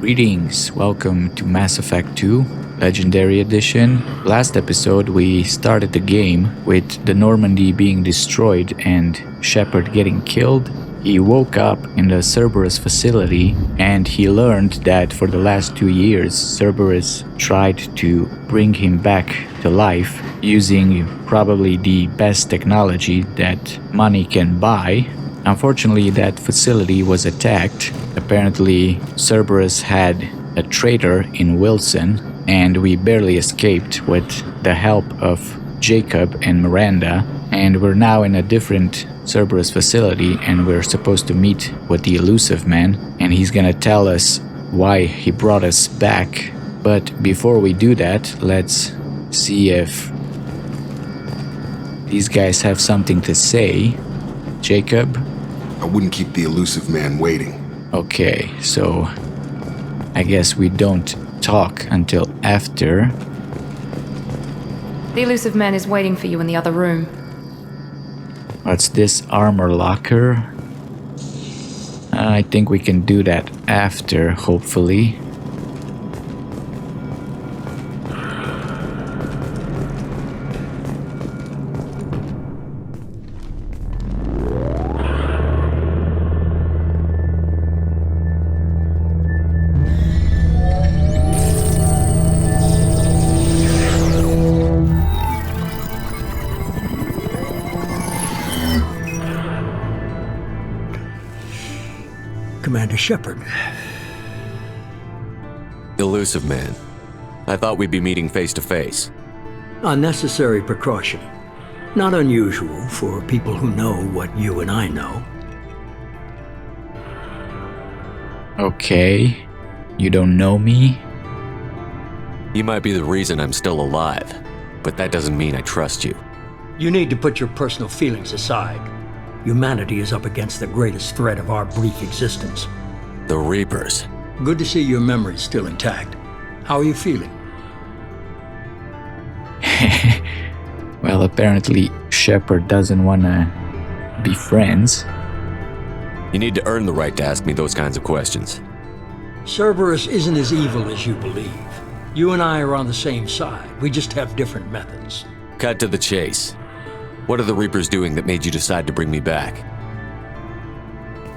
Greetings, welcome to Mass Effect 2, Legendary Edition. Last episode we started the game with the Normandy being destroyed and Shepard getting killed. He woke up in the Cerberus facility and he learned that for the last 2 years Cerberus tried to bring him back to life using probably the best technology that money can buy. Unfortunately, that facility was attacked. Apparently, Cerberus had a traitor in Wilson, and we barely escaped with the help of Jacob and Miranda, and we're now in a different Cerberus facility, and we're supposed to meet with the Illusive Man, and he's gonna tell us why he brought us back. But before we do that, let's see if these guys have something to say. Jacob? I wouldn't keep the Illusive Man waiting. Okay, so I guess we don't talk until after. The Illusive Man is waiting for you in the other room. What's this armor locker? I think we can do that after, hopefully. Commander Shepard. Illusive Man. I thought we'd be meeting face to face. Unnecessary precaution. Not unusual for people who know what you and I know. Okay, you don't know me? You might be the reason I'm still alive, but that doesn't mean I trust you. You need to put your personal feelings aside. Humanity is up against the greatest threat of our brief existence. The Reapers. Good to see your memory's still intact. How are you feeling? Well, apparently Shepard doesn't wanna be friends. You need to earn the right to ask me those kinds of questions. Cerberus isn't as evil as you believe. You and I are on the same side. We just have different methods. Cut to the chase. What are the Reapers doing that made you decide to bring me back?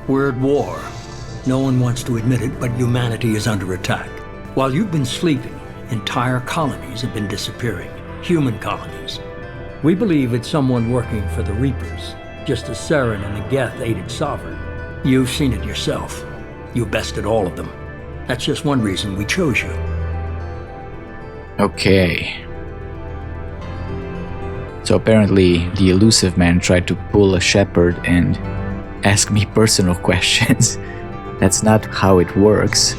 We're at war. No one wants to admit it, but humanity is under attack. While you've been sleeping, entire colonies have been disappearing. Human colonies. We believe it's someone working for the Reapers, just as Saren and the Geth aided Sovereign. You've seen it yourself. You bested all of them. That's just one reason we chose you. Okay. So apparently the Illusive Man tried to pull a Shepard and ask me personal questions. That's not how it works.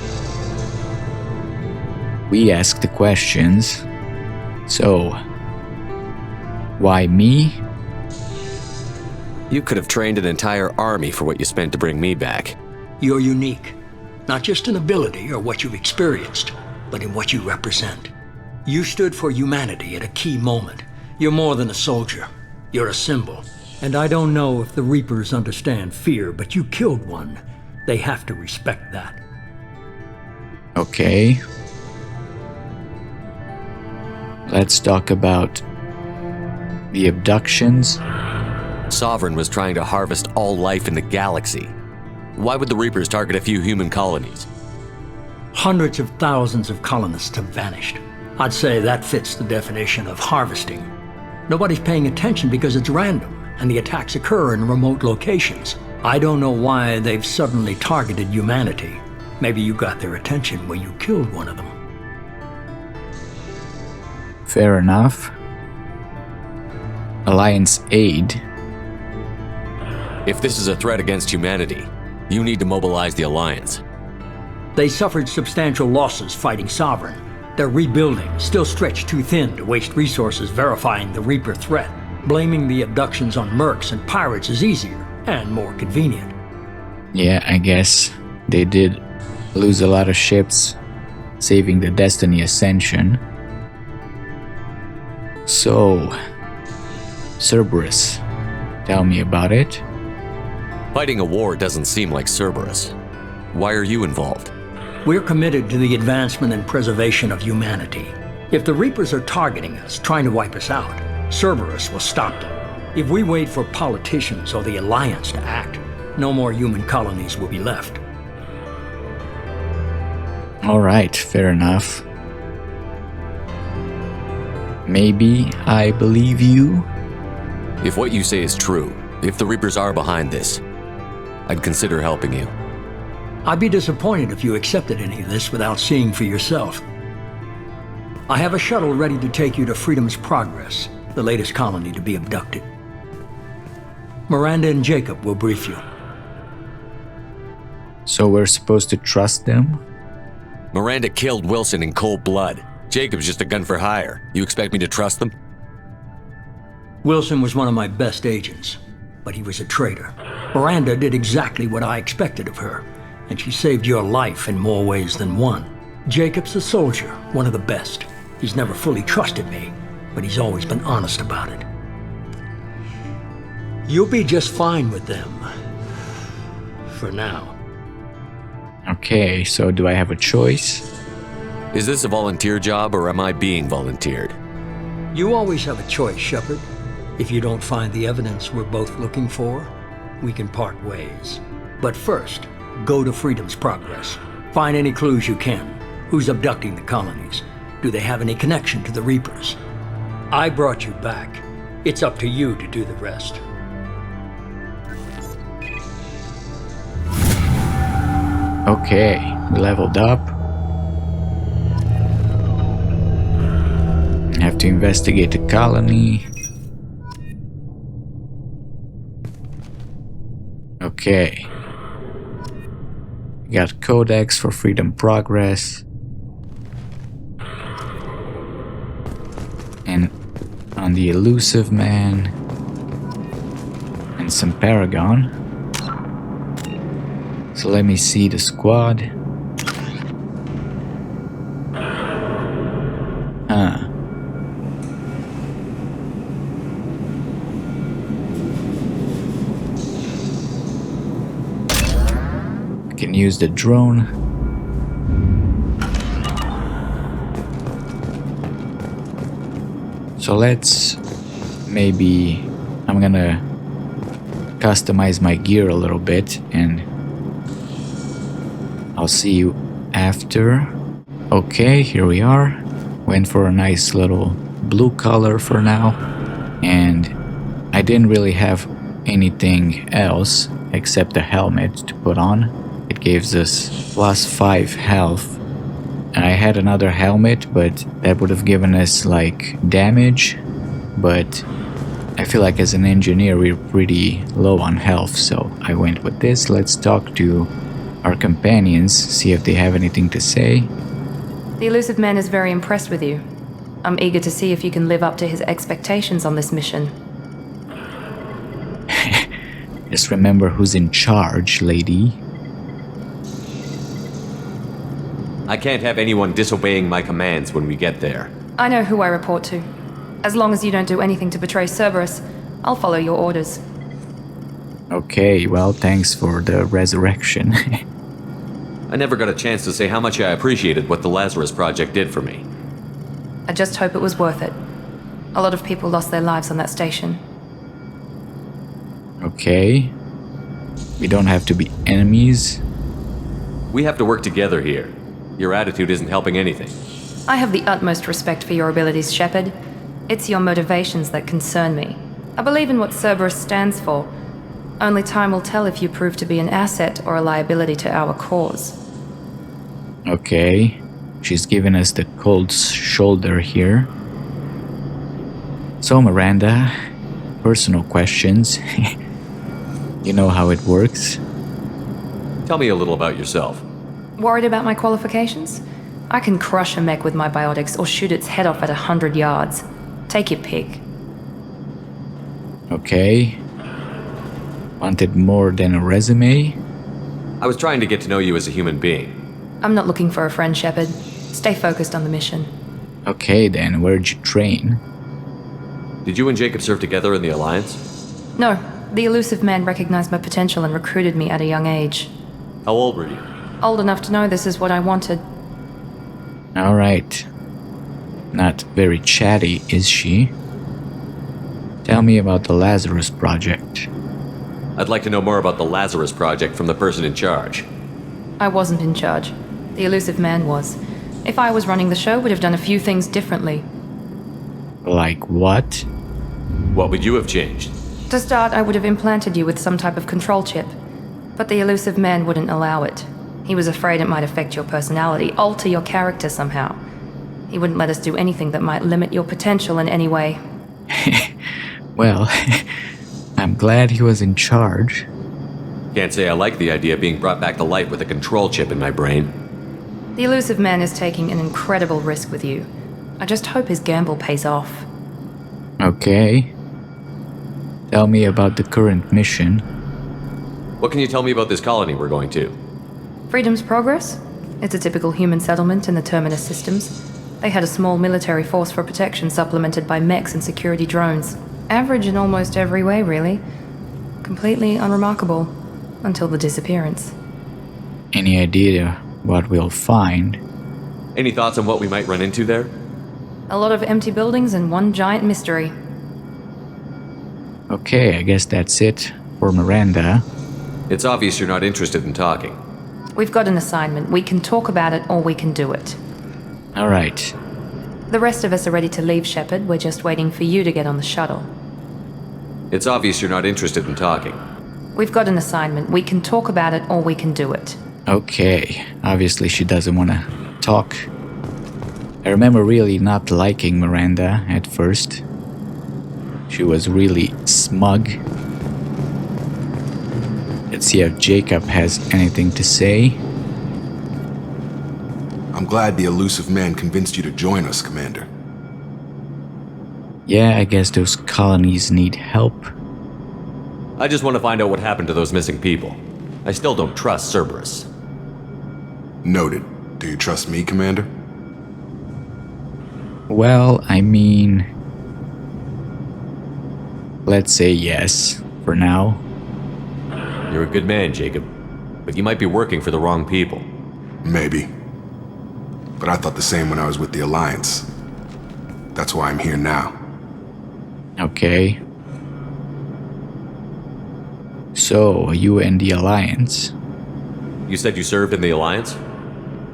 We ask the questions. So, why me? You could have trained an entire army for what you spent to bring me back. You're unique. Not just in ability or what you've experienced, but in what you represent. You stood for humanity at a key moment. You're more than a soldier. You're a symbol. And I don't know if the Reapers understand fear, but you killed one. They have to respect that. Okay. Let's talk about the abductions. Sovereign was trying to harvest all life in the galaxy. Why would the Reapers target a few human colonies? Hundreds of thousands of colonists have vanished. I'd say that fits the definition of harvesting. Nobody's paying attention because it's random, and the attacks occur in remote locations. I don't know why they've suddenly targeted humanity. Maybe you got their attention when you killed one of them. Fair enough. Alliance aid. If this is a threat against humanity, you need to mobilize the Alliance. They suffered substantial losses fighting Sovereign. They're rebuilding, still stretched too thin to waste resources verifying the Reaper threat. Blaming the abductions on mercs and pirates is easier and more convenient. Yeah, I guess they did lose a lot of ships, saving the Destiny Ascension. So, Cerberus, tell me about it. Fighting a war doesn't seem like Cerberus. Why are you involved? We're committed to the advancement and preservation of humanity. If the Reapers are targeting us, trying to wipe us out, Cerberus will stop them. If we wait for politicians or the Alliance to act, no more human colonies will be left. Alright, fair enough. Maybe I believe you? If what you say is true, if the Reapers are behind this, I'd consider helping you. I'd be disappointed if you accepted any of this without seeing for yourself. I have a shuttle ready to take you to Freedom's Progress, the latest colony to be abducted. Miranda and Jacob will brief you. So we're supposed to trust them? Miranda killed Wilson in cold blood. Jacob's just a gun for hire. You expect me to trust them? Wilson was one of my best agents, but he was a traitor. Miranda did exactly what I expected of her, and she saved your life in more ways than one. Jacob's a soldier, one of the best. He's never fully trusted me, but he's always been honest about it. You'll be just fine with them. For now. Okay, so do I have a choice? Is this a volunteer job or am I being volunteered? You always have a choice, Shepard. If you don't find the evidence we're both looking for, we can part ways. But first, go to Freedom's Progress. Find any clues you can. Who's abducting the colonies? Do they have any connection to the Reapers? I brought you back. It's up to you to do the rest. Okay, we leveled up. Have to investigate the colony. Okay. We got Codex for Freedom Progress. And on the Illusive Man. And some Paragon. So let me see the squad. Can use the drone. So let's maybe I'm gonna customize my gear a little bit and I'll see you after. Okay, here we are. Went for a nice little blue color for now, and I didn't really have anything else except a helmet to put on. It gives us +5 health, and I had another helmet, but that would have given us like damage, but I feel like as an engineer we're pretty low on health, so I went with this. Let's talk to our companions, see if they have anything to say. The Illusive Man is very impressed with you. I'm eager to see if you can live up to his expectations on this mission. Just remember who's in charge, lady. I can't have anyone disobeying my commands when we get there. I know who I report to. As long as you don't do anything to betray Cerberus, I'll follow your orders. Okay, well, thanks for the resurrection. I never got a chance to say how much I appreciated what the Lazarus Project did for me. I just hope it was worth it. A lot of people lost their lives on that station. Okay. We don't have to be enemies. We have to work together here. Your attitude isn't helping anything. I have the utmost respect for your abilities, Shepard. It's your motivations that concern me. I believe in what Cerberus stands for. Only time will tell if you prove to be an asset or a liability to our cause. Okay. She's giving us the cold shoulder here. So, Miranda, personal questions. You know how it works. Tell me a little about yourself. Worried about my qualifications? I can crush a mech with my biotics or shoot its head off at 100 yards. Take your pick. Okay. Wanted more than a resume? I was trying to get to know you as a human being. I'm not looking for a friend, Shepard. Stay focused on the mission. Okay then, where'd you train? Did you and Jacob serve together in the Alliance? No, the Illusive Man recognized my potential and recruited me at a young age. How old were you? Old enough to know this is what I wanted. Alright. Not very chatty, is she? Tell me about the Lazarus Project. I'd like to know more about the Lazarus Project from the person in charge. I wasn't in charge. The Illusive Man was. If I was running the show, would have done a few things differently. Like what? What would you have changed? To start, I would have implanted you with some type of control chip. But the Illusive Man wouldn't allow it. He was afraid it might affect your personality, alter your character somehow. He wouldn't let us do anything that might limit your potential in any way. Well, I'm glad he was in charge. Can't say I like the idea of being brought back to life with a control chip in my brain. The Illusive Man is taking an incredible risk with you. I just hope his gamble pays off. Okay. Tell me about the current mission. What can you tell me about this colony we're going to? Freedom's Progress? It's a typical human settlement in the Terminus systems. They had a small military force for protection supplemented by mechs and security drones. Average in almost every way, really. Completely unremarkable. Until the disappearance. Any idea what we'll find? Any thoughts on what we might run into there? A lot of empty buildings and one giant mystery. Okay, I guess that's it for Miranda. It's obvious you're not interested in talking. We've got an assignment. We can talk about it or we can do it. Alright. The rest of us are ready to leave, Shepard. We're just waiting for you to get on the shuttle. It's obvious you're not interested in talking. We've got an assignment. We can talk about it or we can do it. Okay, obviously she doesn't want to talk. I remember really not liking Miranda at first. She was really smug. Let's see if Jacob has anything to say. I'm glad the Illusive Man convinced you to join us, Commander. Yeah, I guess those colonies need help. I just want to find out what happened to those missing people. I still don't trust Cerberus. Noted. Do you trust me, Commander? Well, I mean... let's say yes, for now. You're a good man, Jacob. But you might be working for the wrong people. Maybe. But I thought the same when I was with the Alliance. That's why I'm here now. Okay. So, you and the Alliance? You said you served in the Alliance?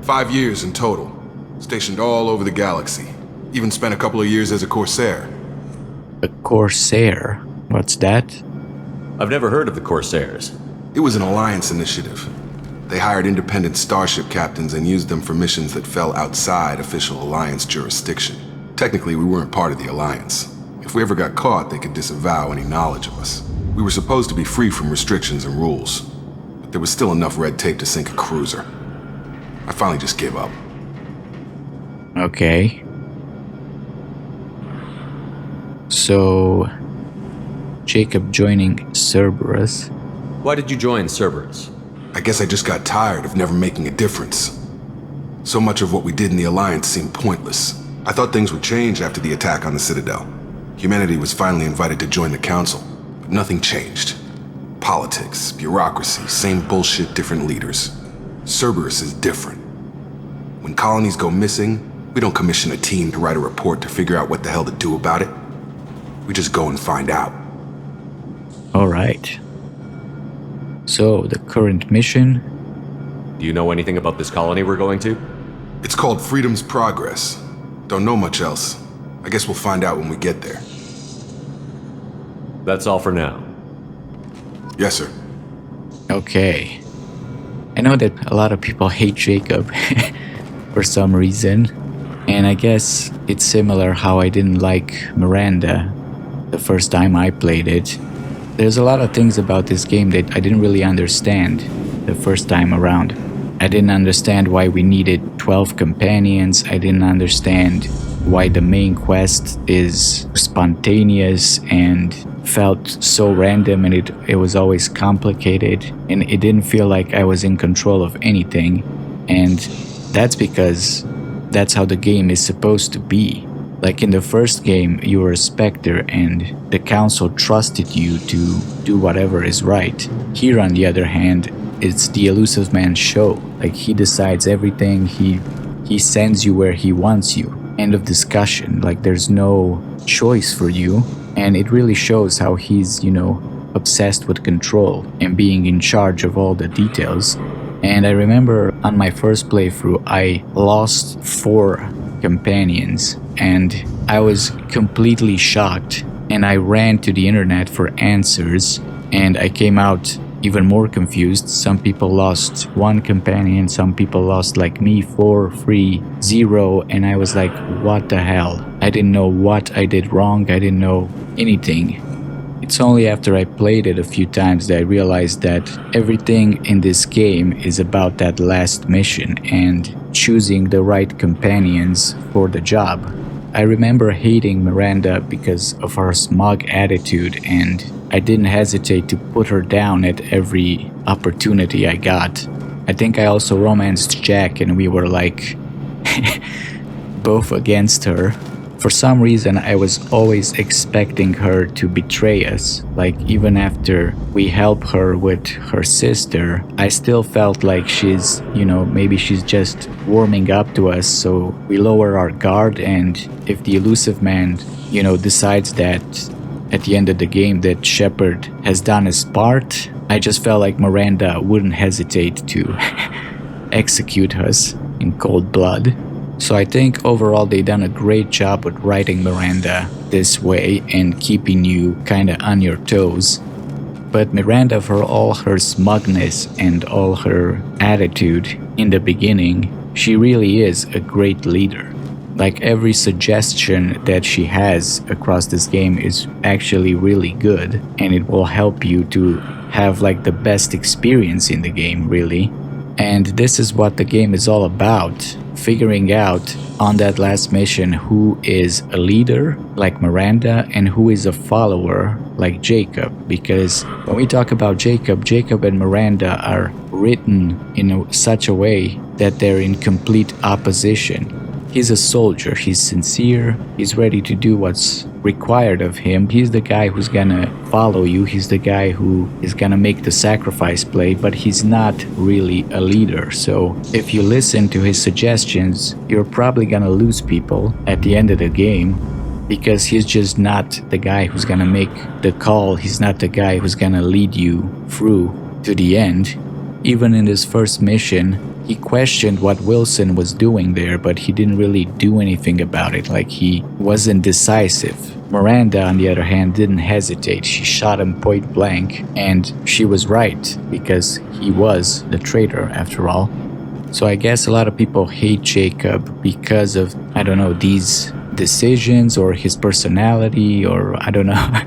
5 years in total. Stationed all over the galaxy. Even spent a couple of years as a Corsair. A Corsair? What's that? I've never heard of the Corsairs. It was an Alliance initiative. They hired independent starship captains and used them for missions that fell outside official Alliance jurisdiction. Technically, we weren't part of the Alliance. If we ever got caught, they could disavow any knowledge of us. We were supposed to be free from restrictions and rules, but there was still enough red tape to sink a cruiser. I finally just gave up. Okay. So... Jacob joining Cerberus. Why did you join Cerberus? I guess I just got tired of never making a difference. So much of what we did in the Alliance seemed pointless. I thought things would change after the attack on the Citadel. Humanity was finally invited to join the Council, but nothing changed. Politics, bureaucracy, same bullshit, different leaders. Cerberus is different. When colonies go missing, we don't commission a team to write a report to figure out what the hell to do about it. We just go and find out. Alright. So, the current mission? Do you know anything about this colony we're going to? It's called Freedom's Progress. Don't know much else. I guess we'll find out when we get there. That's all for now. Yes, sir. Okay. I know that a lot of people hate Jacob for some reason. And I guess it's similar how I didn't like Miranda the first time I played it. There's a lot of things about this game that I didn't really understand the first time around. I didn't understand why we needed 12 companions. I didn't understand why the main quest is spontaneous and felt so random, and it was always complicated, and it didn't feel like I was in control of anything. And that's because that's how the game is supposed to be. Like in the first game, you were a Spectre and the Council trusted you to do whatever is right. Here, on the other hand, it's the Illusive Man show. Like, he decides everything, he sends you where he wants you. End of discussion. Like, there's no choice for you, and it really shows how he's, obsessed with control and being in charge of all the details. And I remember on my first playthrough, I lost 4 companions, and I was completely shocked, and I ran to the internet for answers, and I came out even more confused. Some people lost 1 companion, some people lost, like me, 4, 3, 0, and I was like, what the hell? I didn't know what I did wrong, I didn't know anything. It's only after I played it a few times that I realized that everything in this game is about that last mission and choosing the right companions for the job. I remember hating Miranda because of her smug attitude, and I didn't hesitate to put her down at every opportunity I got. I think I also romanced Jack, and we were like both against her. For some reason, I was always expecting her to betray us. Like, even after we help her with her sister, I still felt like she's, maybe she's just warming up to us, so we lower our guard, and if the Illusive Man, decides that at the end of the game that Shepard has done his part, I just felt like Miranda wouldn't hesitate to execute us in cold blood. So I think overall they done a great job with writing Miranda this way and keeping you kinda on your toes. But Miranda, for all her smugness and all her attitude in the beginning, she really is a great leader. Like, every suggestion that she has across this game is actually really good, and it will help you to have like the best experience in the game, really. And this is what the game is all about. Figuring out on that last mission who is a leader like Miranda and who is a follower like Jacob. Because when we talk about Jacob and Miranda are written in such a way that they're in complete opposition. He's a soldier, he's sincere, he's ready to do what's required of him. He's the guy who's gonna follow you, he's the guy who is gonna make the sacrifice play, but he's not really a leader. So if you listen to his suggestions, you're probably gonna lose people at the end of the game, because he's just not the guy who's gonna make the call, he's not the guy who's gonna lead you through to the end. Even in this first mission, he questioned what Wilson was doing there, but he didn't really do anything about it. Like, he wasn't decisive. Miranda, on the other hand, didn't hesitate. She shot him point blank, and she was right, because he was the traitor after all. So I guess a lot of people hate Jacob because of, I don't know, these decisions or his personality, or I don't know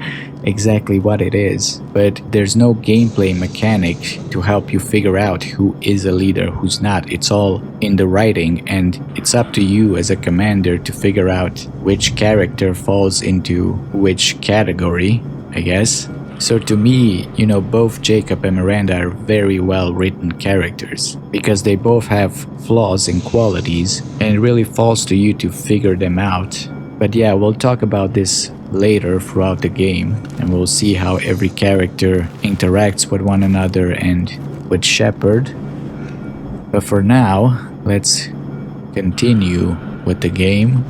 exactly what it is, but there's no gameplay mechanic to help you figure out who is a leader, who's not. It's all in the writing, and it's up to you as a commander to figure out which character falls into which category, I guess. So to me, both Jacob and Miranda are very well written characters, because they both have flaws and qualities, and it really falls to you to figure them out. But yeah, we'll talk about this later throughout the game, and we'll see how every character interacts with one another and with Shepard. But for now, let's continue with the game,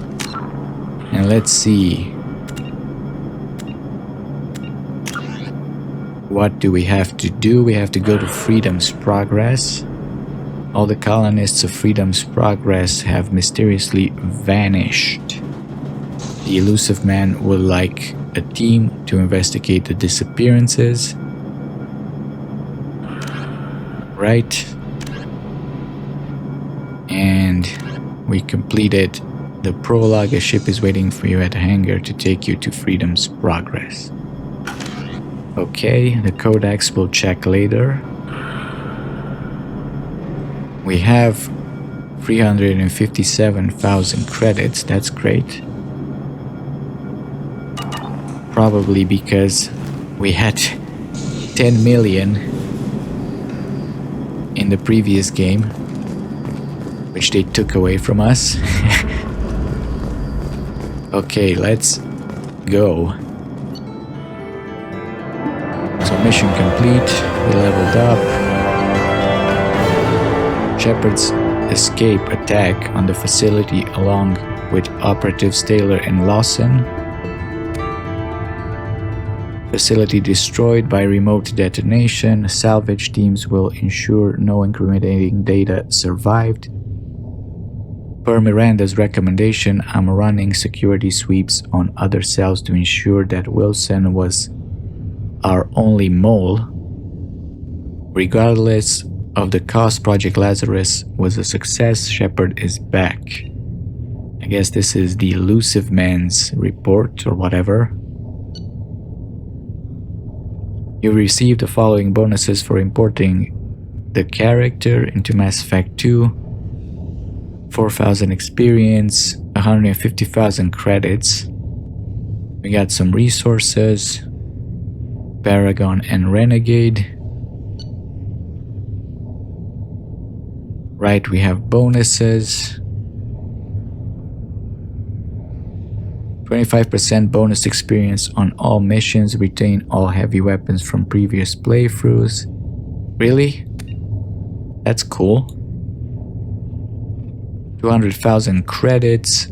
and let's see, what do we have to do? We have to go to Freedom's Progress. All the colonists of Freedom's Progress have mysteriously vanished. The Illusive Man would like a team to investigate the disappearances. Right. And we completed the prologue. A ship is waiting for you at the hangar to take you to Freedom's Progress. Okay, the codex will check later. We have 357,000 credits, that's great. Probably because we had 10 million in the previous game, which they took away from us. Okay, let's go. So mission complete, we leveled up. Shepard's escape attack on the facility along with Operatives Taylor and Lawson. Facility destroyed by remote detonation. Salvage teams will ensure no incriminating data survived. Per Miranda's recommendation, I'm running security sweeps on other cells to ensure that Wilson was our only mole. Regardless of the cost, Project Lazarus was a success. Shepard is back. I guess this is the Illusive Man's report or whatever. You received the following bonuses for importing the character into Mass Effect 2. 4,000 experience, 150,000 credits. We got some resources, Paragon and Renegade. Right, we have bonuses. 25% bonus experience on all missions, retain all heavy weapons from previous playthroughs. Really? That's cool. 200,000 credits,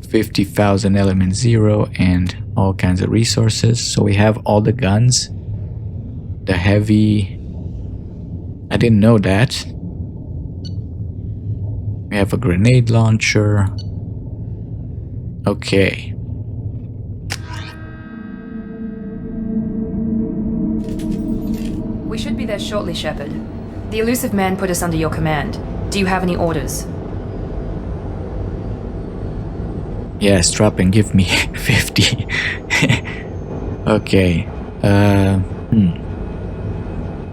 50,000 element 0, and all kinds of resources. So we have all the guns. The heavy... I didn't know that. We have a grenade launcher. Okay. We should be there shortly, Shepard. The Illusive Man put us under your command. Do you have any orders? Yes, drop and give me 50. Okay.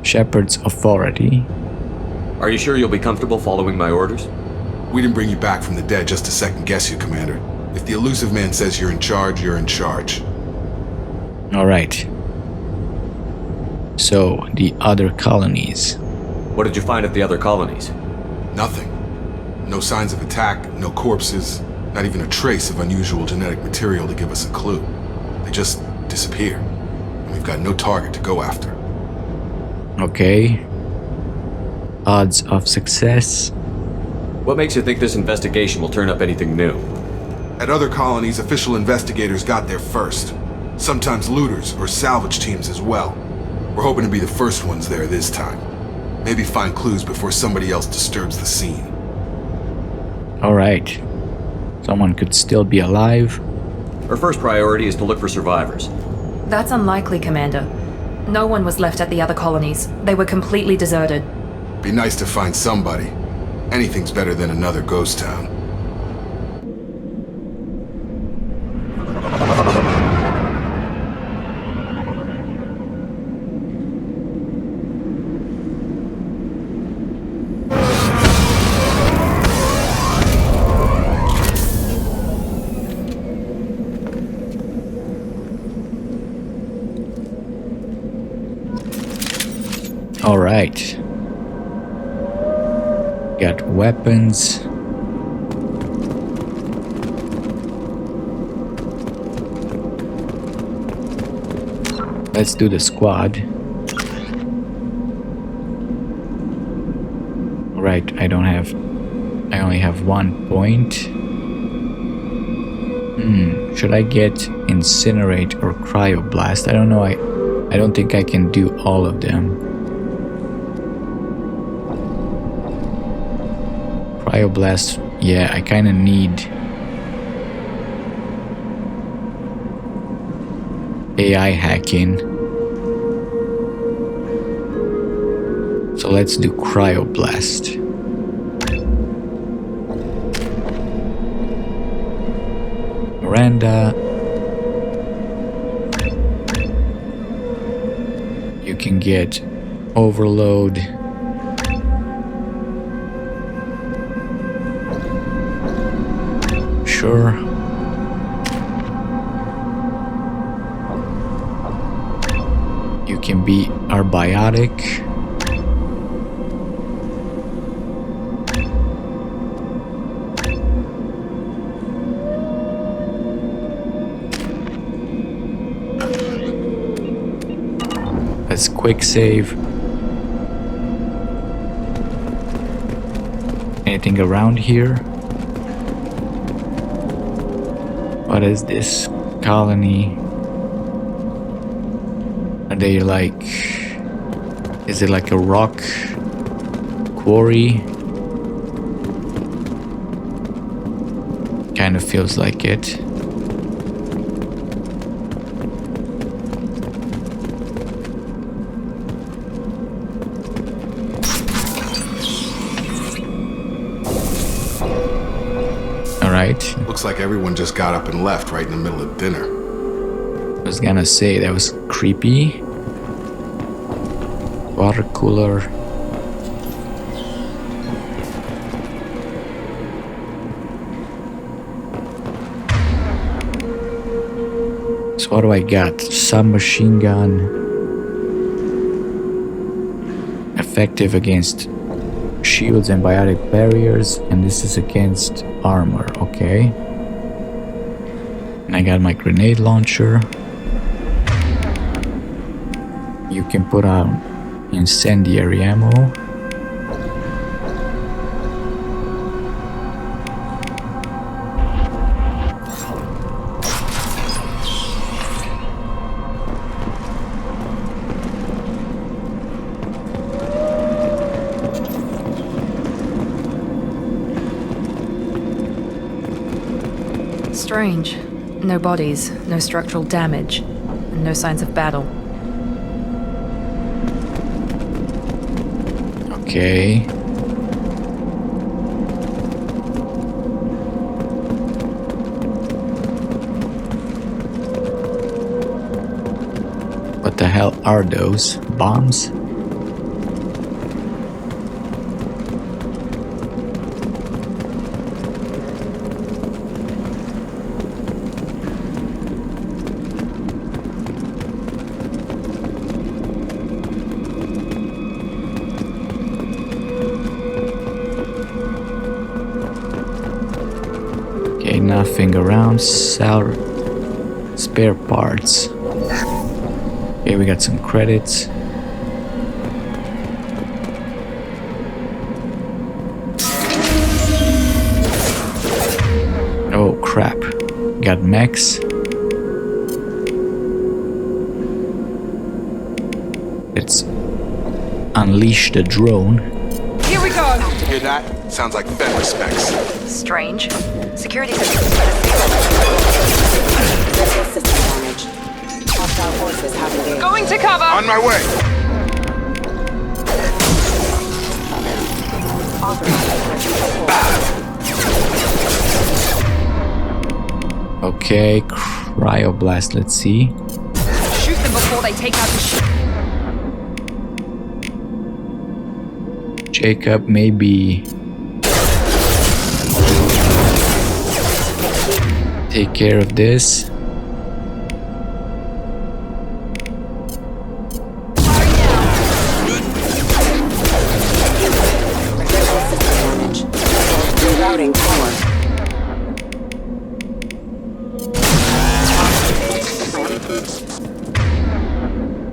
Shepard's authority. Are you sure you'll be comfortable following my orders? We didn't bring you back from the dead just to second guess you, Commander. If the Illusive Man says you're in charge, you're in charge. Alright. So, the other colonies. What did you find at the other colonies? Nothing. No signs of attack, no corpses, not even a trace of unusual genetic material to give us a clue. They just disappear. And we've got no target to go after. Okay. Odds of success. What makes you think this investigation will turn up anything new? At other colonies, official investigators got there first. Sometimes looters or salvage teams as well. We're hoping to be the first ones there this time. Maybe find clues before somebody else disturbs the scene. Alright. Someone could still be alive. Our first priority is to look for survivors. That's unlikely, Commander. No one was left at the other colonies. They were completely deserted. Be nice to find somebody. Anything's better than another ghost town. All right. Got weapons. Let's do the squad. Right, I only have 1 point. Should I get Incinerate or Cryoblast? I don't know, I don't think I can do all of them. Cryoblast, yeah, I kinda need AI hacking. So let's do Cryoblast. Miranda. You can get Overload. Sure. You can be Arbiotic. Let's quick save. Anything around here? What is this colony? Are they like... Is it like a rock quarry? Kind of feels like it. Alright. Looks like everyone just got up and left right in the middle of dinner. I was gonna say that was creepy. Water cooler. So what do I got? Submachine gun. Effective against shields and biotic barriers, and this is against armor, okay. And I got my grenade launcher. You can put out incendiary ammo. Strange. No bodies, no structural damage, and no signs of battle. Okay. What the hell are those? Bombs? Okay, nothing around. Sell spare parts. Okay, we got some credits. Oh crap. Got mechs. Let's unleash the drone. Here we go! Hear that? Sounds like Fed respects. Strange. Security systems. System damage. Hostile forces have engaged. Going to cover! On my way! Okay, cryoblast, let's see. Shoot them before they take out the ship. Jacob, maybe take care of this. Rerouting power.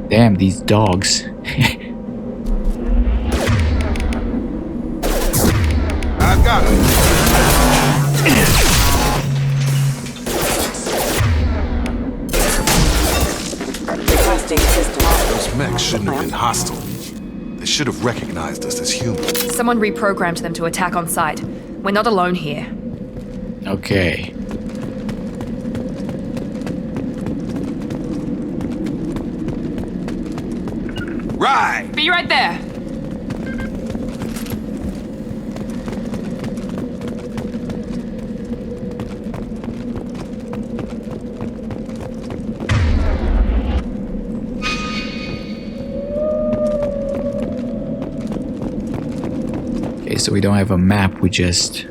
Damn, these dogs. I've got him. Requesting system. Those mechs shouldn't have been hostile. They should have recognized us as humans. Someone reprogrammed them to attack on sight. We're not alone here. Okay. Right! Be right there! Okay, so we don't have a map, we just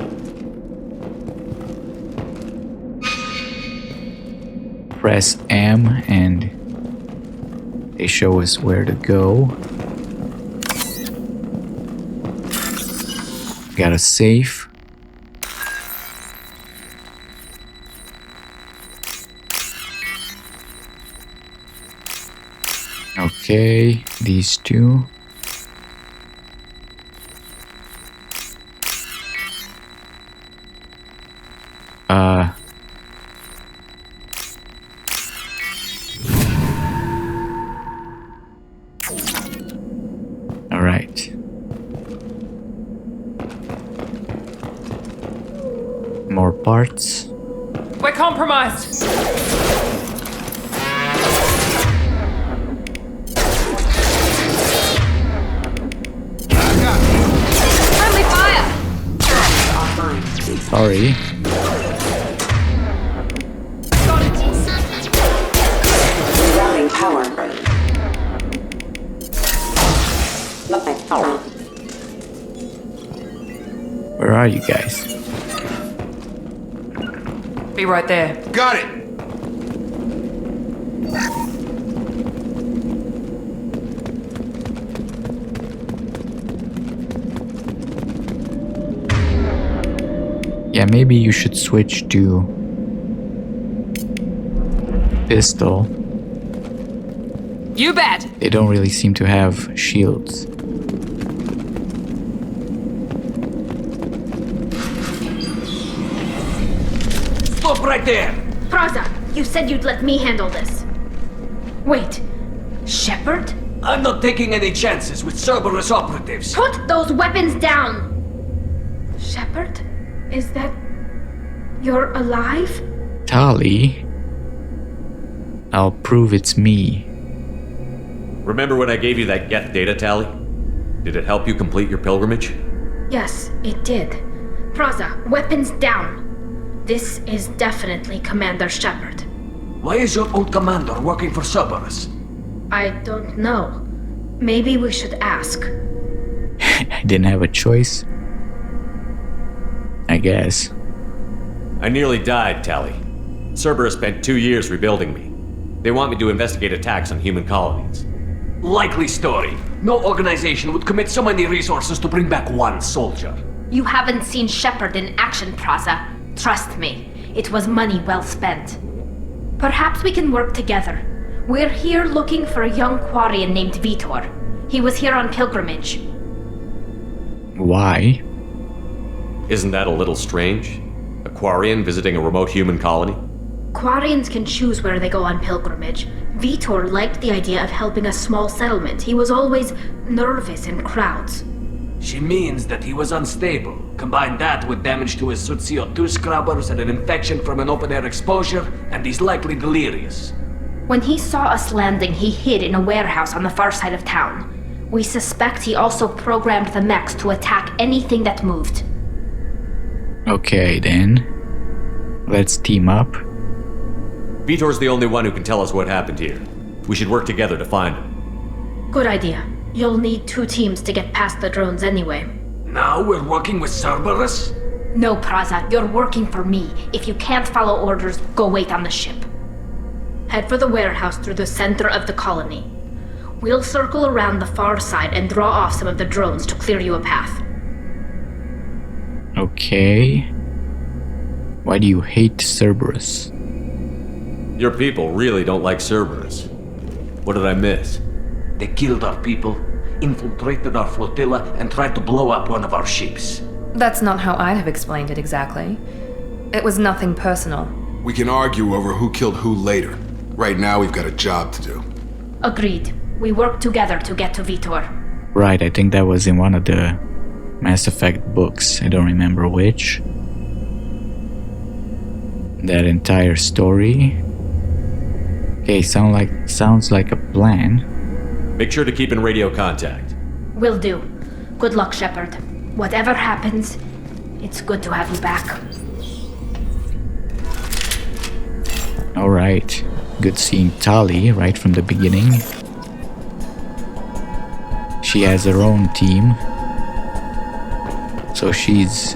press M and they show us where to go. Got a safe. Okay, these two. parts. We're compromised! Friendly fire! Sorry. Got it! Rerouting power. Where are you guys? Be right there. Got it! Yeah, maybe you should switch to pistol. You bet! They don't really seem to have shields. Stop right there! Praza, you said you'd let me handle this. Wait, Shepard? I'm not taking any chances with Cerberus operatives. Put those weapons down! Shepard? Is that... you're alive? Tali, I'll prove it's me. Remember when I gave you that Geth data, Tali? Did it help you complete your pilgrimage? Yes, it did. Praza, weapons down. This is definitely Commander Shepard. Why is your old commander working for Cerberus? I don't know. Maybe we should ask. I didn't have a choice. I guess. I nearly died, Tali. Cerberus spent 2 years rebuilding me. They want me to investigate attacks on human colonies. Likely story. No organization would commit so many resources to bring back one soldier. You haven't seen Shepard in action, Praza. Trust me, it was money well spent. Perhaps we can work together. We're here looking for a young Quarian named Veetor. He was here on pilgrimage. Why? Isn't that a little strange? A Quarian visiting a remote human colony? Quarians can choose where they go on pilgrimage. Veetor liked the idea of helping a small settlement. He was always nervous in crowds. She means that he was unstable. Combine that with damage to his suit CO2 scrubbers and an infection from an open-air exposure, and he's likely delirious. When he saw us landing, he hid in a warehouse on the far side of town. We suspect he also programmed the mechs to attack anything that moved. Okay then. Let's team up. Veetor's the only one who can tell us what happened here. We should work together to find him. Good idea. You'll need 2 teams to get past the drones anyway. Now we're working with Cerberus? No, Praza, you're working for me. If you can't follow orders, go wait on the ship. Head for the warehouse through the center of the colony. We'll circle around the far side and draw off some of the drones to clear you a path. Okay. Why do you hate Cerberus? Your people really don't like Cerberus. What did I miss? They killed our people, infiltrated our flotilla, and tried to blow up one of our ships. That's not how I'd have explained it exactly. It was nothing personal. We can argue over who killed who later. Right now, we've got a job to do. Agreed. We work together to get to Veetor. Right, I think that was in one of the Mass Effect books. I don't remember which. That entire story. Okay, sounds like a plan. Make sure to keep in radio contact. Will do. Good luck, Shepard. Whatever happens, it's good to have you back. Alright. Good seeing Tali right from the beginning. She has her own team. So she's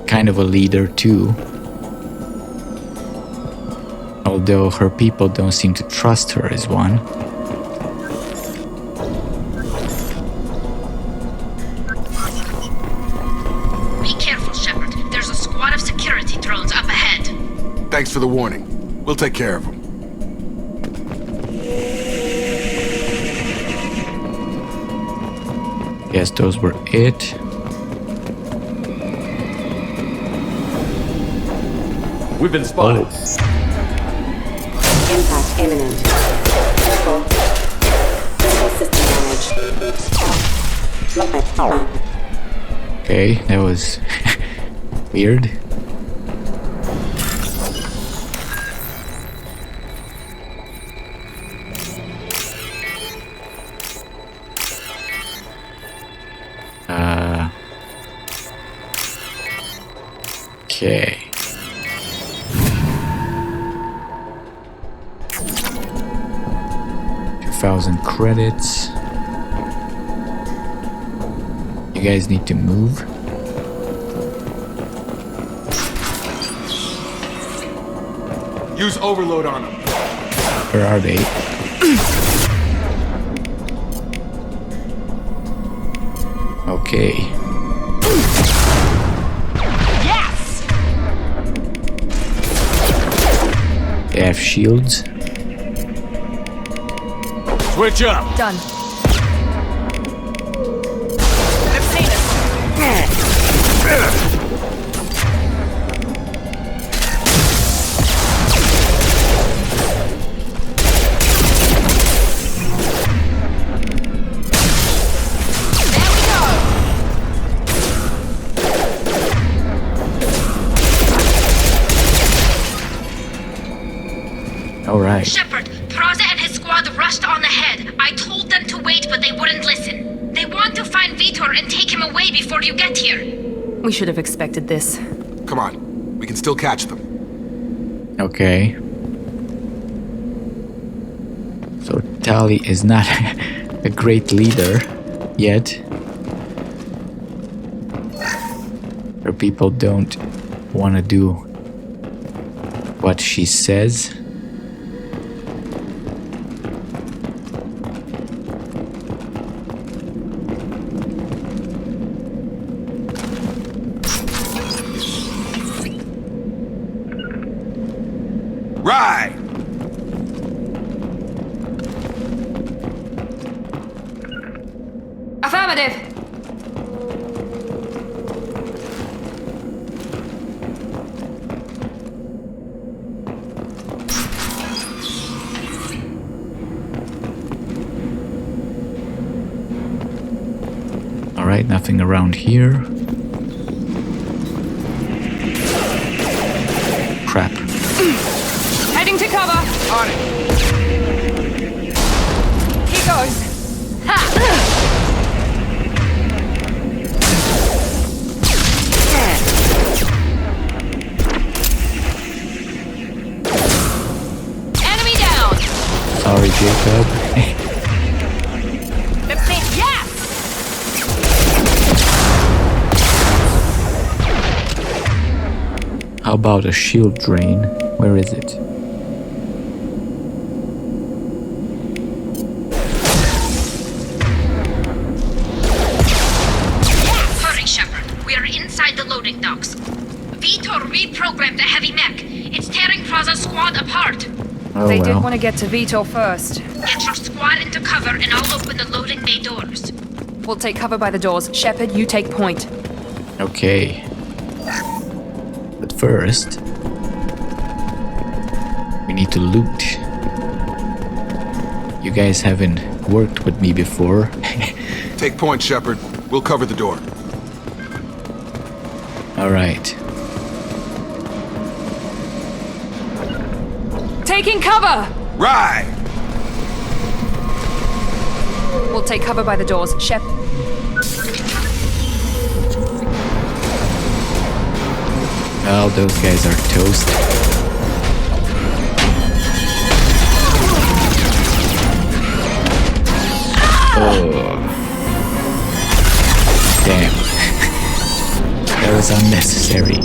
kind of a leader too. Although her people don't seem to trust her as one. Be careful, Shepard. There's a squad of security drones up ahead. Thanks for the warning. We'll take care of them. Yes, those were it. We've been spotted. Impact imminent. Careful. Critical system damage. Okay, that was Weird. Okay. $2,000 credits. You guys need to move. Use overload on them. Where are they? Okay. Yes! They have shields. Switch up! Done. They've seen us. Alright. Shepard, Praza and his squad rushed on ahead. I told them to wait, but they wouldn't listen. They want to find Veetor and take him away before you get here. We should have expected this. Come on, we can still catch them. Okay. So Tali is not a great leader yet. Her people don't want to do what she says. Right! Affirmative. Alright, nothing around here. Crap. Heading to cover. On it! Here goes. Ha! Enemy down. Sorry, Jacob. They've seen. Yes! How about a shield drain? Where is it? Hurry, Shepard. We are inside the loading docks. Veetor reprogrammed the heavy mech. It's tearing Praza's squad apart. Oh They did well. want to get to Veetor first. Get your squad into cover and I'll open the loading bay doors. We'll take cover by the doors. Shepard, you take point. Okay. But first, we need to loot. You guys haven't worked with me before. Take point, Shepard. We'll cover the door. Alright. Taking cover! Right! We'll take cover by the doors. Shep. Oh, those guys are toast. Oh. Damn. That was unnecessary.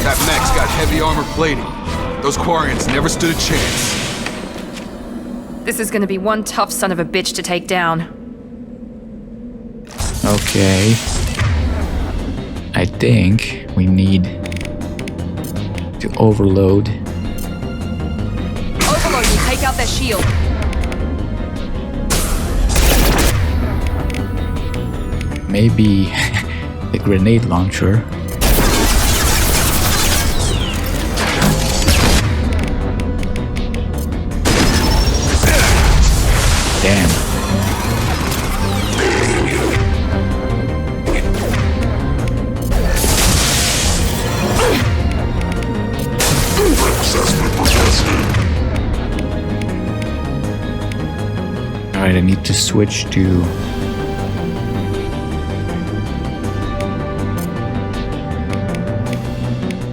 That mech's got heavy armor plating. Those Quarians never stood a chance. This is gonna be one tough son of a bitch to take down. Okay. I think we need to overload. Overload will take out their shield. Maybe the grenade launcher. need to switch to...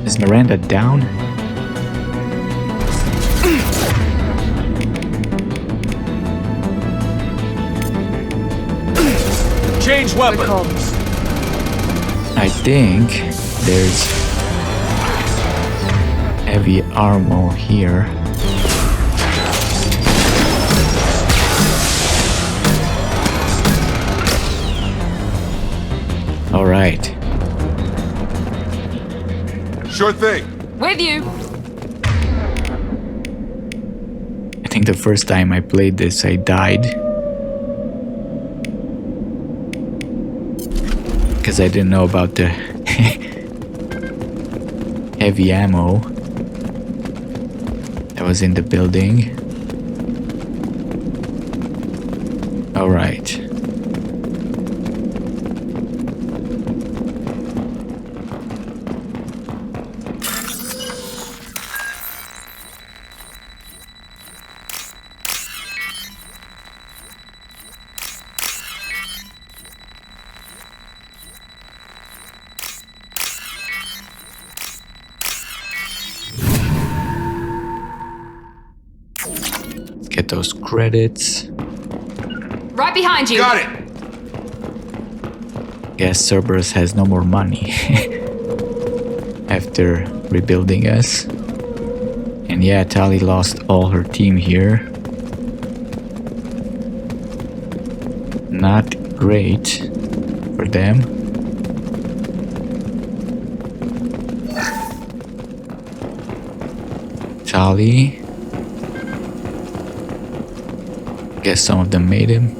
Is Miranda down? Change Good weapon! call. I think there's heavy armor here. All right. Sure thing. With you. I think the first time I played this, I died. Because I didn't know about the heavy ammo that was in the building. All right. Get those credits. Right behind you. Got it! Guess Cerberus has no more money after rebuilding us. And yeah, Tali lost all her team here. Not great for them. Tali. Guess some of them made him.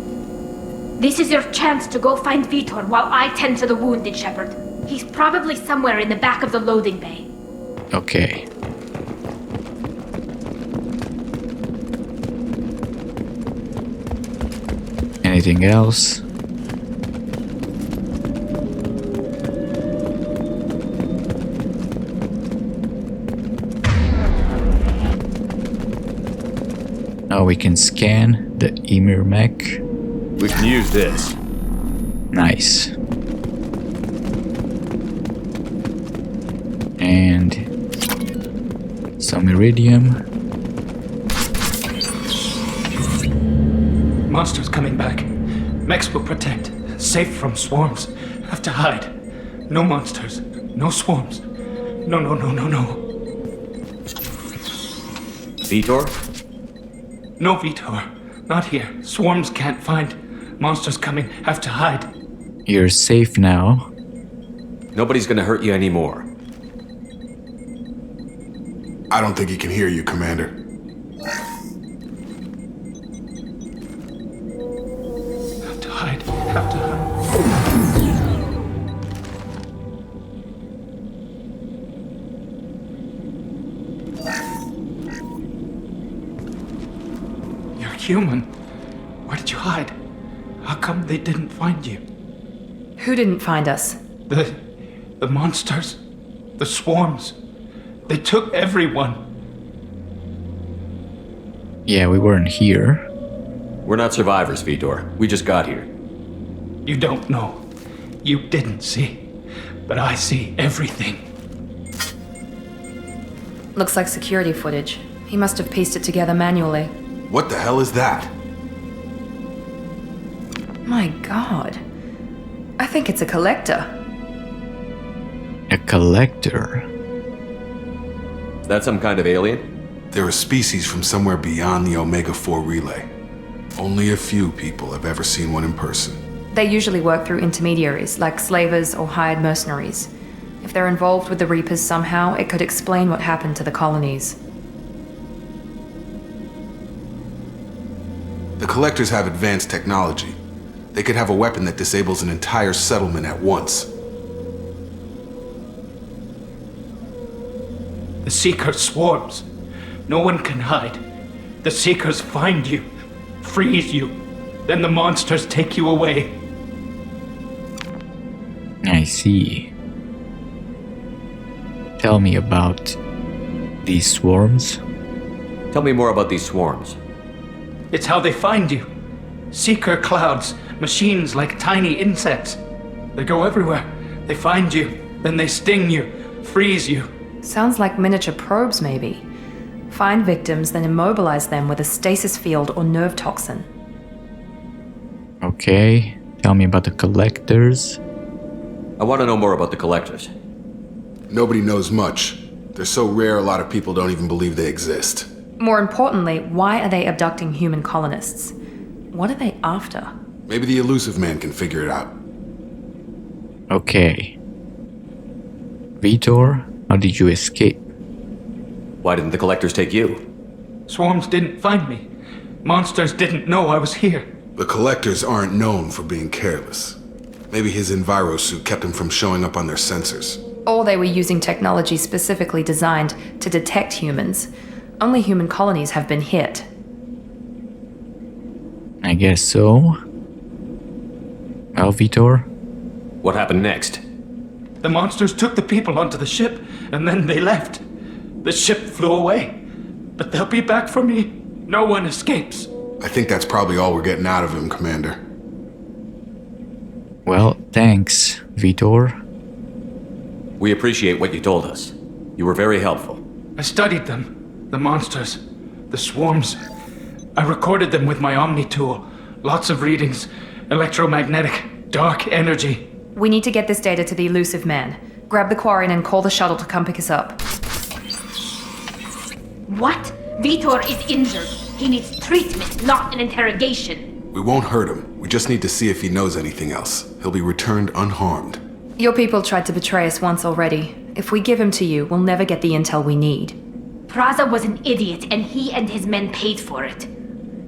This is your chance to go find Veetor while I tend to the wounded, Shepard. He's probably somewhere in the back of the loading bay. Okay. Anything else? Now we can scan the YMIR Mech. We can use this. Nice. And some iridium. Monsters coming back. Mechs will protect. Safe from swarms. Have to hide. No monsters. No swarms. No. Veetor? No Veetor. Not here. Swarms can't find. Monsters coming. Have to hide. You're safe now. Nobody's gonna hurt you anymore. I don't think he can hear you, Commander. Have to hide. Have to hide. You're human. Where did you hide? How come they didn't find you? Who didn't find us? The monsters. The swarms. They took everyone. Yeah, we weren't here. We're not survivors, Veetor. We just got here. You don't know. You didn't see. But I see everything. Looks like security footage. He must have pieced it together manually. What the hell is that? My god. I think it's a collector. A collector. Is that some kind of alien? They're a species from somewhere beyond the Omega-4 relay. Only a few people have ever seen one in person. They usually work through intermediaries, like slavers or hired mercenaries. If they're involved with the Reapers somehow, it could explain what happened to the colonies. The Collectors have advanced technology. They could have a weapon that disables an entire settlement at once. The Seeker swarms. No one can hide. The Seekers find you, freeze you, then the monsters take you away. I see. Tell me about these swarms. Tell me more about these swarms. It's how they find you. Seeker clouds, machines like tiny insects. They go everywhere. They find you, then they sting you, freeze you. Sounds like miniature probes, maybe. Find victims, then immobilize them with a stasis field or nerve toxin. Okay, tell me about the Collectors. I want to know more about the Collectors. Nobody knows much. They're so rare a lot of people don't even believe they exist. More importantly, why are they abducting human colonists? What are they after? Maybe the Illusive Man can figure it out. Okay. Veetor, how did you escape? Why didn't the Collectors take you? Swarms didn't find me. Monsters didn't know I was here. The Collectors aren't known for being careless. Maybe his enviro suit kept him from showing up on their sensors. Or they were using technology specifically designed to detect humans. Only human colonies have been hit. I guess so. Well, Veetor? What happened next? The monsters took the people onto the ship, and then they left. The ship flew away. But they'll be back for me. No one escapes. I think that's probably all we're getting out of him, Commander. Well, thanks, Veetor. We appreciate what you told us. You were very helpful. I studied them. The monsters. The swarms. I recorded them with my Omni tool. Lots of readings. Electromagnetic. Dark energy. We need to get this data to the Illusive Man. Grab the Quarian and call the shuttle to come pick us up. What? Veetor is injured. He needs treatment, not an interrogation. We won't hurt him. We just need to see if he knows anything else. He'll be returned unharmed. Your people tried to betray us once already. If we give him to you, we'll never get the intel we need. Praza was an idiot, and he and his men paid for it.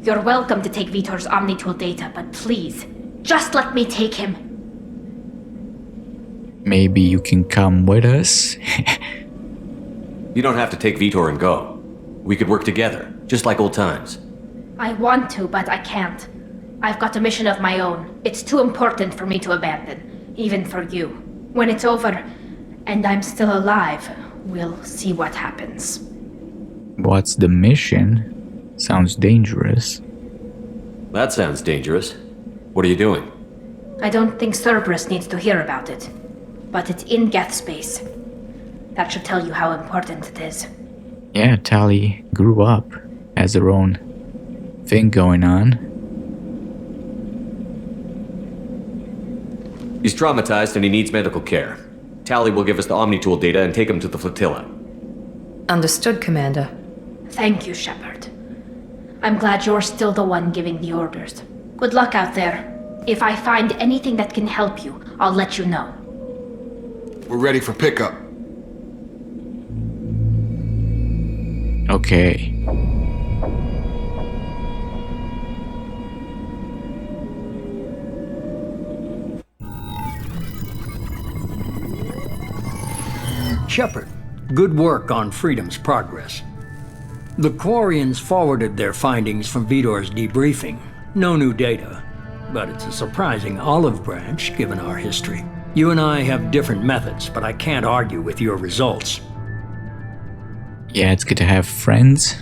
You're welcome to take Veetor's Omnitool data, but please, just let me take him. Maybe you can come with us? You don't have to take Veetor and go. We could work together, just like old times. I want to, but I can't. I've got a mission of my own. It's too important for me to abandon, even for you. When it's over, and I'm still alive, we'll see what happens. What's the mission? Sounds dangerous. That sounds dangerous. What are you doing? I don't think Cerberus needs to hear about it. But it's in Geth space. That should tell you how important it is. Yeah, Tali grew up, has her own thing going on. He's traumatized and he needs medical care. Tali will give us the Omnitool data and take him to the flotilla. Understood, Commander. Thank you, Shepard. I'm glad you're still the one giving the orders. Good luck out there. If I find anything that can help you, I'll let you know. We're ready for pickup. Okay. Shepard, good work on Freedom's progress. The Quarians forwarded their findings from Veetor's debriefing. No new data, but it's a surprising olive branch given our history. You and I have different methods, but I can't argue with your results. Yeah, it's good to have friends.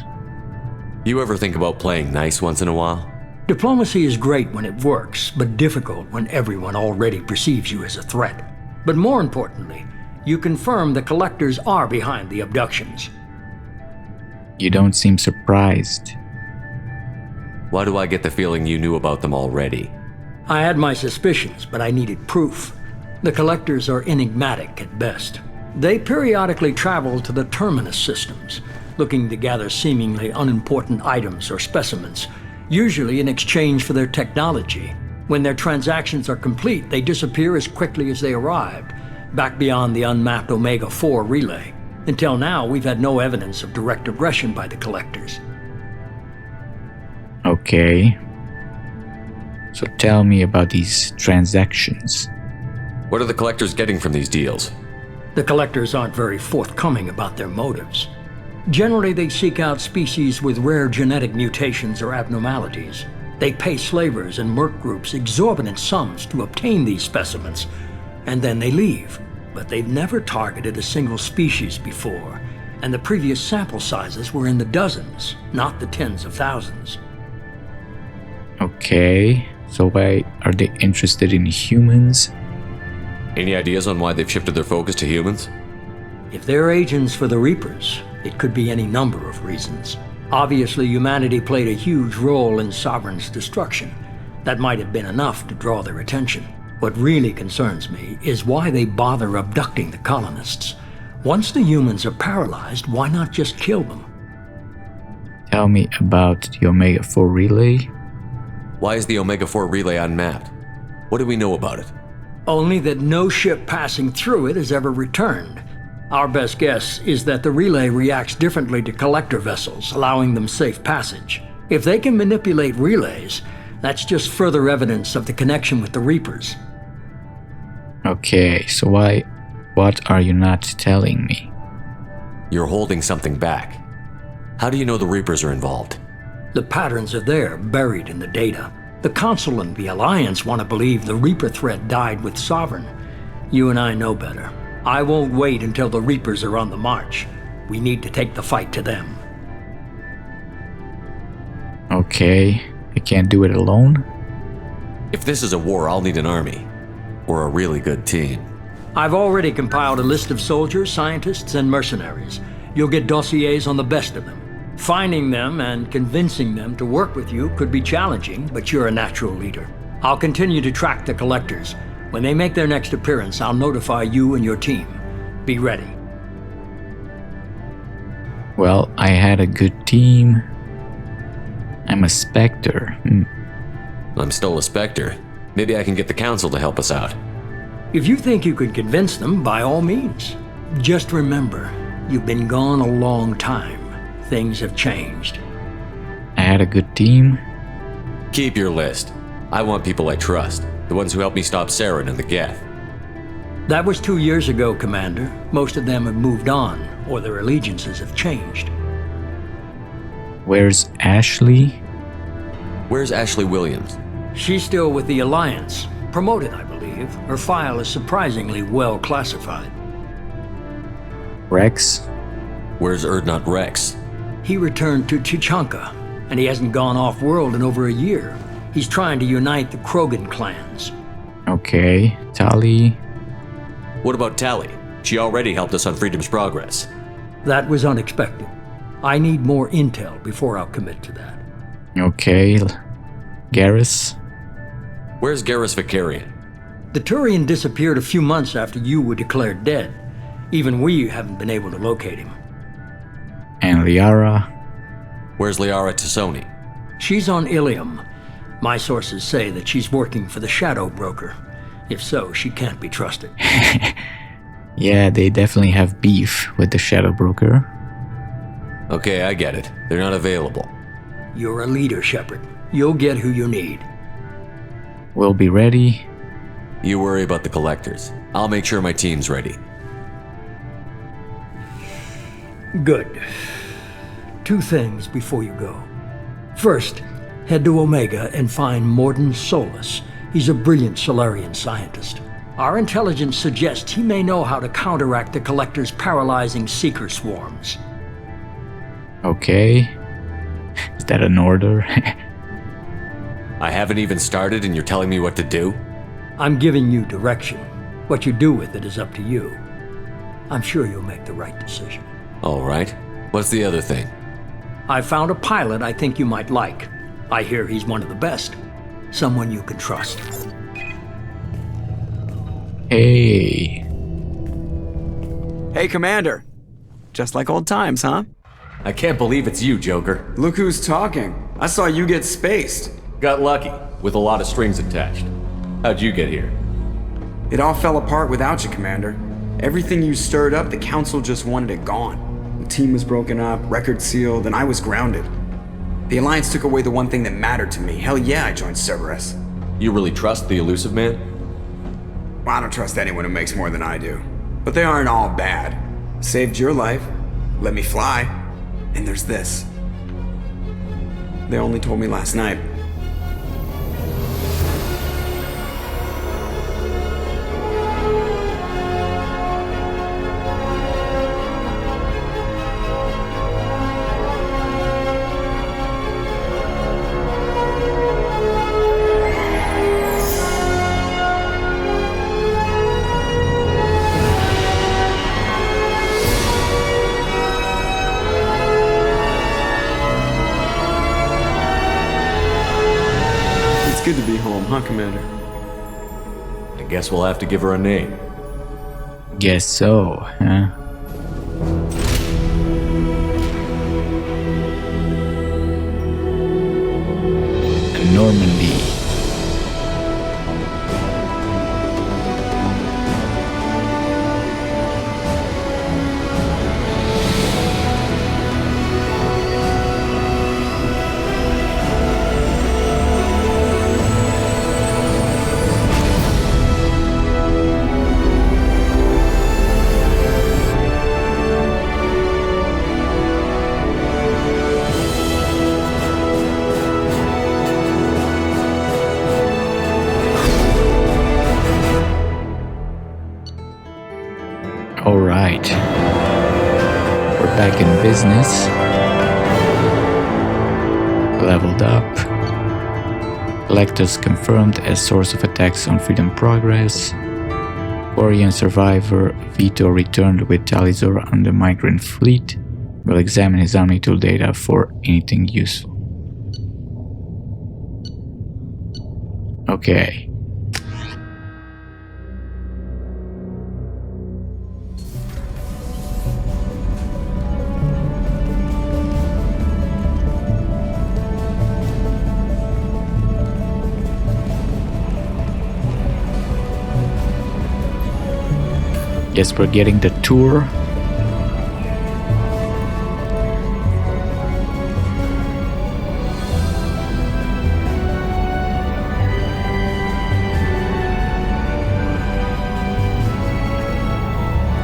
You ever think about playing nice once in a while? Diplomacy is great when it works, but difficult when everyone already perceives you as a threat. But more importantly, you confirm the Collectors are behind the abductions. You don't seem surprised. Why do I get the feeling you knew about them already? I had my suspicions, but I needed proof. The Collectors are enigmatic at best. They periodically travel to the Terminus systems, looking to gather seemingly unimportant items or specimens, usually in exchange for their technology. When their transactions are complete, they disappear as quickly as they arrived, back beyond the unmapped Omega-4 relay. Until now, we've had no evidence of direct aggression by the Collectors. Okay. So tell me about these transactions. What are the Collectors getting from these deals? The Collectors aren't very forthcoming about their motives. Generally, they seek out species with rare genetic mutations or abnormalities. They pay slavers and merc groups exorbitant sums to obtain these specimens, and then they leave. But they've never targeted a single species before, and the previous sample sizes were in the dozens, not the tens of thousands. Okay, so why are they interested in humans? Any ideas on why they've shifted their focus to humans? If they're agents for the Reapers, it could be any number of reasons. Obviously, humanity played a huge role in Sovereign's destruction. That might have been enough to draw their attention. What really concerns me is why they bother abducting the colonists. Once the humans are paralyzed, why not just kill them? Tell me about the Omega-4 relay. Why is the Omega-4 relay unmapped? What do we know about it? Only that no ship passing through it has ever returned. Our best guess is that the relay reacts differently to collector vessels, allowing them safe passage. If they can manipulate relays, that's just further evidence of the connection with the Reapers. Okay, so what are you not telling me? You're holding something back. How do you know the Reapers are involved? The patterns are there, buried in the data. The Council and the Alliance want to believe the Reaper threat died with Sovereign. You and I know better. I won't wait until the Reapers are on the march. We need to take the fight to them. Okay, I can't do it alone? If this is a war, I'll need an army. Or a really good team. I've already compiled a list of soldiers, scientists, and mercenaries. You'll get dossiers on the best of them. Finding them and convincing them to work with you could be challenging, but you're a natural leader. I'll continue to track the Collectors. When they make their next appearance, I'll notify you and your team. Be ready. Well, I had a good team. I'm a Spectre. I'm still a Spectre. Maybe I can get the Council to help us out. If you think you could convince them, by all means. Just remember, you've been gone a long time. Things have changed. I had a good team. Keep your list. I want people I trust. The ones who helped me stop Saren and the Geth. That was 2 years ago, Commander. Most of them have moved on, or their allegiances have changed. Where's Ashley? Where's Ashley Williams? She's still with the Alliance. Promoted, I believe. Her file is surprisingly well classified. Rex? Where's Erdnot Rex? He returned to Chichanka, and he hasn't gone off-world in over a year. He's trying to unite the Krogan clans. Okay, Tali. What about Tali? She already helped us on Freedom's Progress. That was unexpected. I need more intel before I'll commit to that. Okay, Garrus? Where's Garrus Vicarian? The Turian disappeared a few months after you were declared dead. Even we haven't been able to locate him. And Liara? Where's Liara Tassoni? She's on Ilium. My sources say that she's working for the Shadow Broker. If so, she can't be trusted. Yeah, they definitely have beef with the Shadow Broker. Okay, I get it. They're not available. You're a leader, Shepard. You'll get who you need. We'll be ready. You worry about the Collectors. I'll make sure my team's ready. Good. 2 things before you go. First, head to Omega and find Morden Solus. He's a brilliant Solarian scientist. Our intelligence suggests he may know how to counteract the Collector's paralyzing Seeker swarms. Okay. Is that an order? I haven't even started and you're telling me what to do? I'm giving you direction. What you do with it is up to you. I'm sure you'll make the right decision. All right. What's the other thing? I found a pilot I think you might like. I hear he's one of the best. Someone you can trust. Hey. Hey, Commander. Just like old times, huh? I can't believe it's you, Joker. Look who's talking. I saw you get spaced. Got lucky, with a lot of strings attached. How'd you get here? It all fell apart without you, Commander. Everything you stirred up, the Council just wanted it gone. The team was broken up, record sealed, and I was grounded. The Alliance took away the one thing that mattered to me. Hell yeah, I joined Cerberus. You really trust the Illusive Man? Well, I don't trust anyone who makes more than I do. But they aren't all bad. Saved your life, let me fly, and there's this. They only told me last night. huh, Commander? I guess we'll have to give her a name. Guess so, huh? Normandy. Alright. We're back in business. Leveled up. Collectors confirmed as source of attacks on Freedom Progress. Korean survivor Veetor returned with Tali Zorah on the migrant fleet. We'll examine his Omni tool data for anything useful. Okay. Guess we're getting the tour.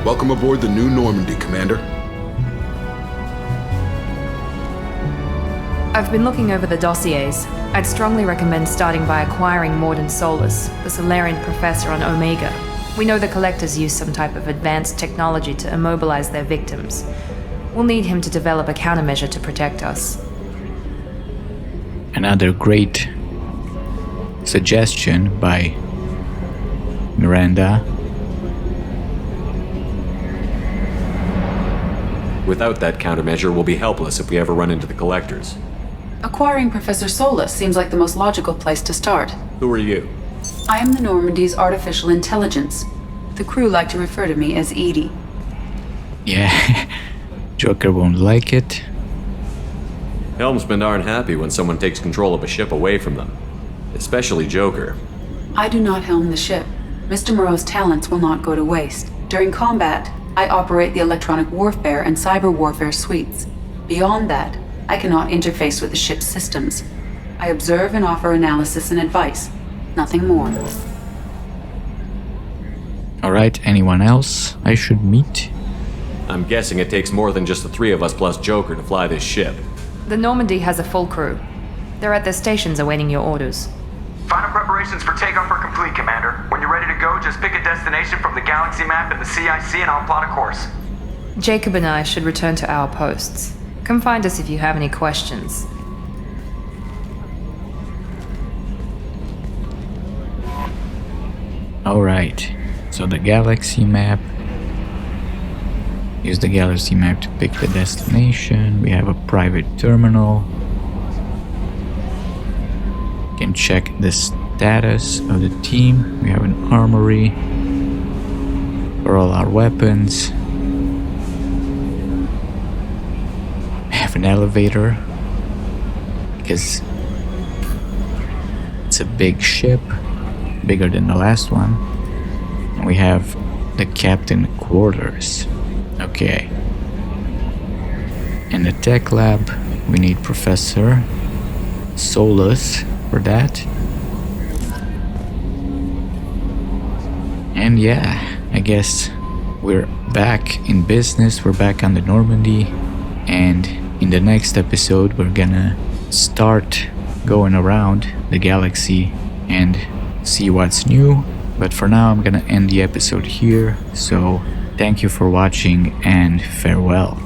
Welcome aboard the new Normandy, Commander. I've been looking over the dossiers. I'd strongly recommend starting by acquiring Morden Solus, the Solarian professor on Omega. We know the Collectors use some type of advanced technology to immobilize their victims. We'll need him to develop a countermeasure to protect us. Another great suggestion by Miranda. Without that countermeasure, we'll be helpless if we ever run into the Collectors. Acquiring Professor Solus seems like the most logical place to start. Who are you? I am the Normandy's artificial intelligence. The crew like to refer to me as Edie. Yeah, Joker won't like it. Helmsmen aren't happy when someone takes control of a ship away from them. Especially Joker. I do not helm the ship. Mr. Moreau's talents will not go to waste. During combat, I operate the electronic warfare and cyber warfare suites. Beyond that, I cannot interface with the ship's systems. I observe and offer analysis and advice. Nothing more. Alright, anyone else I should meet? I'm guessing it takes more than just the three of us plus Joker to fly this ship. The Normandy has a full crew. They're at their stations awaiting your orders. Final preparations for takeoff are complete, Commander. When you're ready to go, just pick a destination from the galaxy map and the CIC and I'll plot a course. Jacob and I should return to our posts. Come find us if you have any questions. Alright, so the galaxy map. Use the galaxy map to pick the destination. We have a private terminal. You can check the status of the team. We have an armory for all our weapons. We have an elevator because it's a big ship. Bigger than the last one. And we have the captain quarters. Okay. In the tech lab, we need Professor Solus for that. And yeah, I guess we're back in business. We're back on the Normandy. And in the next episode, we're gonna start going around the galaxy and see what's new. But for now, I'm gonna end the episode here. So thank you for watching and farewell.